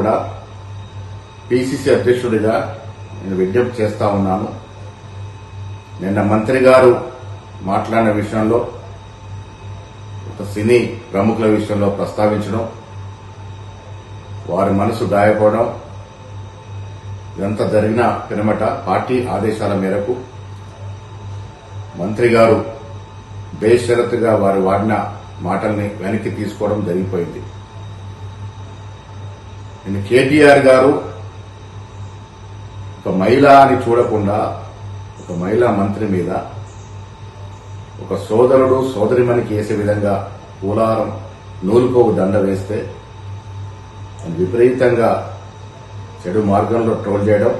కూడా పిసిసి అధ్యక్షుడిగా నేను విజ్ఞప్తి చేస్తా ఉన్నాను. నిన్న మంత్రి గారు మాట్లాడిన విషయంలో ఒక సినీ ప్రముఖుల విషయంలో ప్రస్తావించడం, వారి మనసు గాయపడడం, ఇదంతా జరిగిన పినమట పార్టీ ఆదేశాల మేరకు మంత్రి గారు బేషరతుగా వారు వాడిన మాటల్ని వెనక్కి తీసుకోవడం జరిగిపోయింది. నేను కేటీఆర్ గారు ఒక మహిళ అని చూడకుండా ఒక మహిళా మంత్రి మీద ఒక సోదరుడు సోదరిమణికి వేసే విధంగా పూలారం నూలుకోకు దండ వేస్తే విపరీతంగా చెడు మార్గంలో ట్రోల్ చేయడం,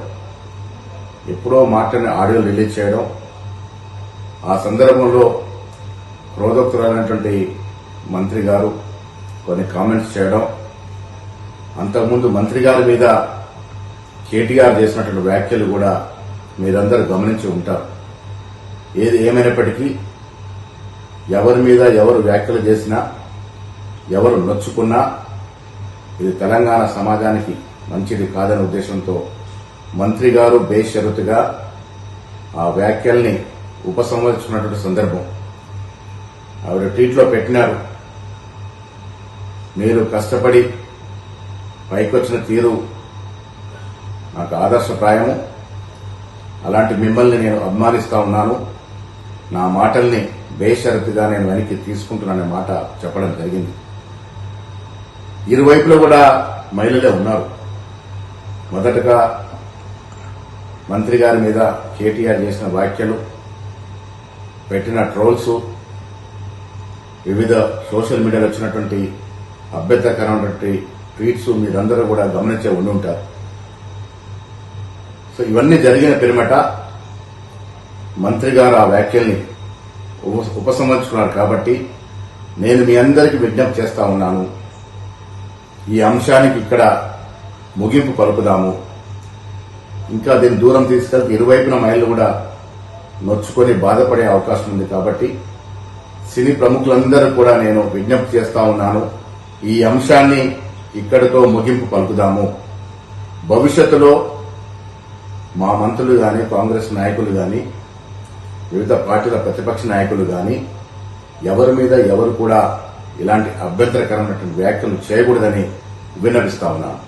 ఎప్పుడో మాటని ఆడియో రిలీజ్ చేయడం, ఆ సందర్భంలో క్రోధోక్తులైనటువంటి మంత్రి గారు కొన్ని కామెంట్స్ చేయడం, అంతకుముందు మంత్రి గారి మీద కేటీఆర్ చేసినటువంటి వ్యాఖ్యలు కూడా మీరందరూ గమనించి ఉంటారు. ఏది ఏమైనప్పటికీ ఎవరి మీద ఎవరు వ్యాఖ్యలు చేసినా, ఎవరు నొచ్చుకున్నా ఇది తెలంగాణ సమాజానికి మంచిది కాదనే ఉద్దేశంతో మంత్రి గారు బేషరతుగా ఆ వ్యాఖ్యల్ని ఉపసంహరించుకున్నటువంటి సందర్భం. ఆవిడ ట్వీట్లో పెట్టినారు, మీరు కష్టపడి పైకొచ్చిన తీరు నాకు ఆదర్శప్రాయము, అలాంటి మిమ్మల్ని నేను అభిమానిస్తా ఉన్నాను, నా మాటల్ని బేషరతుగా నేను వెనక్కి తీసుకుంటున్నాననే మాట చెప్పడం జరిగింది. ఇరువైపులో కూడా మహిళలే ఉన్నారు. మొదటగా మంత్రి గారి మీద కేటీఆర్ చేసిన వ్యాఖ్యలు, పెట్టిన ట్రోల్స్, వివిధ సోషల్ మీడియాలో వచ్చినటువంటి అభ్యంతరకరమైనటువంటి ట్వీట్స్ మీరందరూ కూడా గమనించే ఉండుంటారు. సో ఇవన్నీ జరిగిన పిరిమట మంత్రి గారు ఆ వ్యాఖ్యల్ని ఉపసంహరించుకున్నారు. కాబట్టి నేను మీ అందరికీ విజ్ఞప్తి చేస్తా ఉన్నాను, ఈ అంశానికి ఇక్కడ ముగింపు పలుకుదాము. ఇంకా దీన్ని దూరం తీసుకెళ్తే ఇరువైపున మహిళలు కూడా నొచ్చుకొని బాధపడే అవకాశం ఉంది. కాబట్టి సినీ ప్రముఖులందరూ కూడా నేను విజ్ఞప్తి చేస్తా ఉన్నాను, ఈ అంశాన్ని ఇక్కడితో ముగింపు పలుకుదాము. భవిష్యత్తులో మా మంత్రులు గాని, కాంగ్రెస్ నాయకులు గాని, వివిధ పార్టీల ప్రతిపక్ష నాయకులు గాని ఎవరి మీద ఎవరు కూడా ఇలాంటి అభ్యంతరకరమైనటువంటి వ్యాఖ్యలు చేయకూడదని విన్నవిస్తా ఉన్నాను.